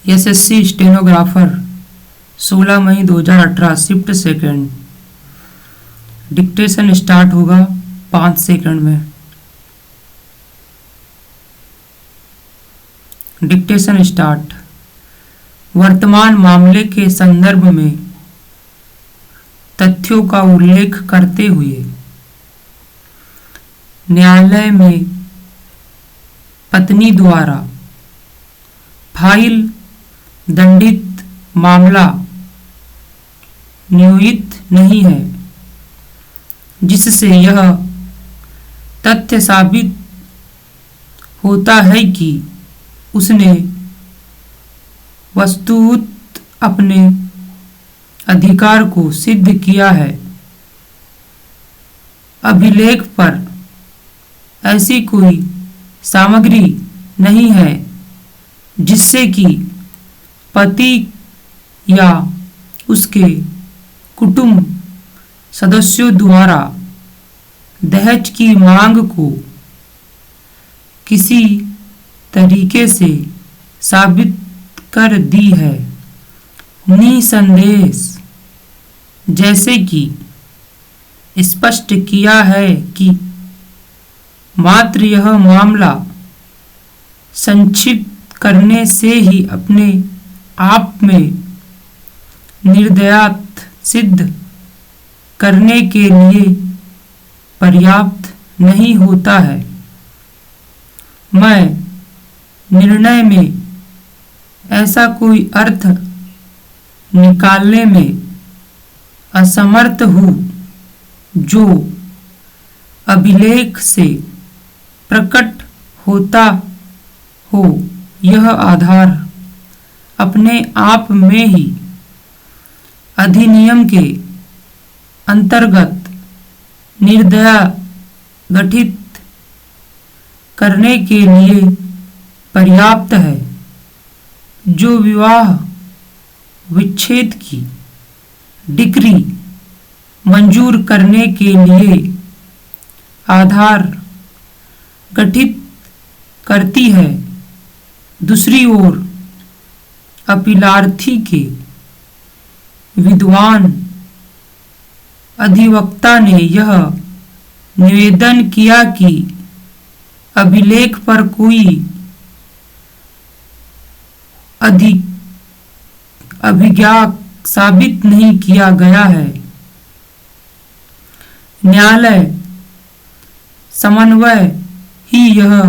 SSC stenographer 16 मई 2018 shift second. Dictation start होगा 5 second में। Dictation start. वर्तमान मामले के संदर्भ में तथ्यों का उल्लेख करते हुए न्यायालय में पत्नी द्वारा फाइल दंडित मामला नियोजित नहीं है, जिससे यह तथ्य साबित होता है कि उसने वस्तुतः अपने अधिकार को सिद्ध किया है। अभिलेख पर ऐसी कोई सामग्री नहीं है जिससे कि पति या उसके कुटुंब सदस्यों द्वारा दहेज की मांग को किसी तरीके से साबित कर दी है। निसंदेह जैसे कि स्पष्ट किया है कि मात्र यह मामला संक्षिप्त करने से ही अपने आप में निर्दयता सिद्ध करने के लिए पर्याप्त नहीं होता है। मैं निर्णय में ऐसा कोई अर्थ निकालने में असमर्थ हूँ जो अभिलेख से प्रकट होता हो। यह आधार अपने आप में ही अधिनियम के अंतर्गत निर्दया गठित करने के लिए पर्याप्त है, जो विवाह विच्छेद की डिक्री मंजूर करने के लिए आधार गठित करती है। दूसरी ओर अपीलार्थी के विद्वान अधिवक्ता ने यह निवेदन किया कि अभिलेख पर कोई अभिज्ञा साबित नहीं किया गया है। न्यायालय समन्वय ही यह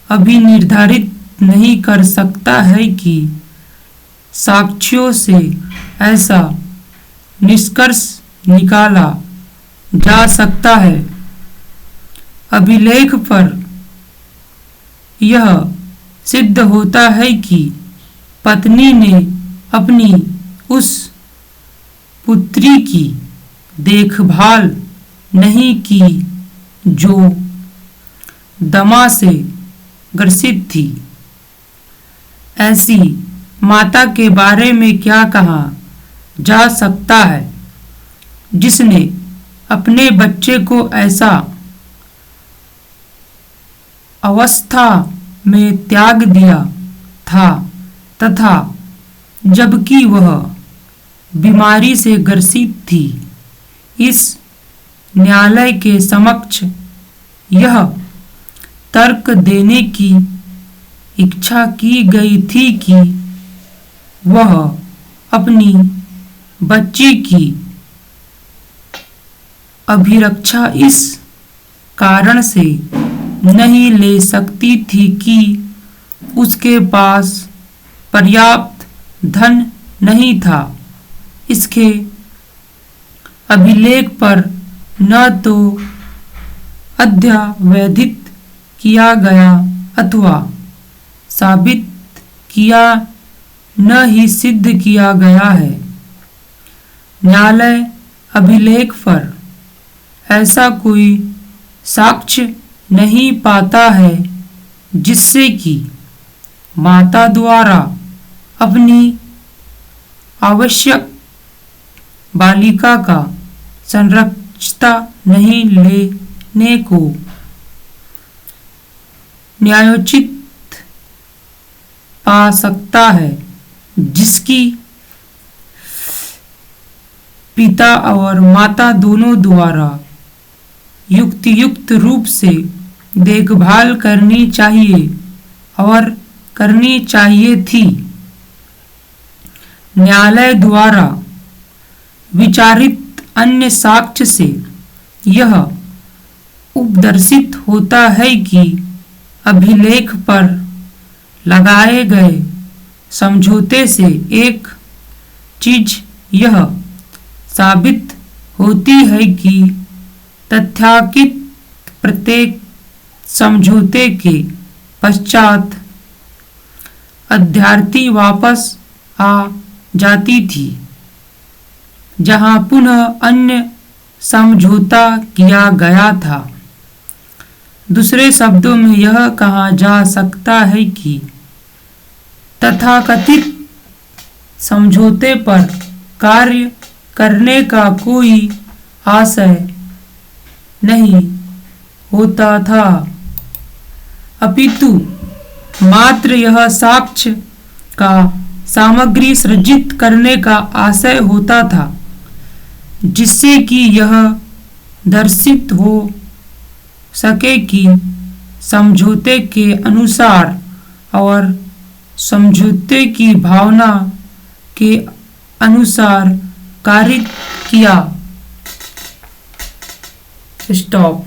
अभी निर्धारित नहीं कर सकता है कि साक्ष्यों से ऐसा निष्कर्ष निकाला जा सकता है। अभिलेख पर यह सिद्ध होता है कि पत्नी ने अपनी उस पुत्री की देखभाल नहीं की जो दमा से ग्रसित थी। ऐसी माता के बारे में क्या कहा जा सकता है जिसने अपने बच्चे को ऐसा अवस्था में त्याग दिया था तथा जबकि वह बीमारी से ग्रसित थी। इस न्यायालय के समक्ष यह तर्क देने की इच्छा की गई थी कि वह अपनी बच्ची की अभिरक्षा इस कारण से नहीं ले सकती थी कि उसके पास पर्याप्त धन नहीं था। इसके अभिलेख पर न तो अद्यवधित किया गया अथवा साबित किया न ही सिद्ध किया गया है। न्यायालय अभिलेख पर ऐसा कोई साक्ष्य नहीं पाता है जिससे कि माता द्वारा अपनी आवश्यक बालिका का संरक्षता नहीं लेने को न्यायोचित पा सकता है। जिसकी पिता और माता दोनों द्वारा युक्त रूप से देखभाल करनी चाहिए और करनी चाहिए थी। न्यायालय द्वारा विचारित अन्य साक्ष्य से यह उपदर्शित होता है कि अभिलेख पर लगाए गए समझौते से एक चीज यह साबित होती है कि तथाकथित प्रत्येक समझौते के पश्चात अभ्यर्थी वापस आ जाती थी जहां पुनः अन्य समझौता किया गया था। दूसरे शब्दों में यह कहा जा सकता है कि तथाकथित समझौते पर कार्य करने का कोई आशय नहीं होता था, अपितु मात्र यह साक्ष्य का सामग्री सृजित करने का आशय होता था जिससे कि यह दर्शित हो सके कि समझौते के अनुसार और समझौते की भावना के अनुसार कार्य किया। स्टॉप।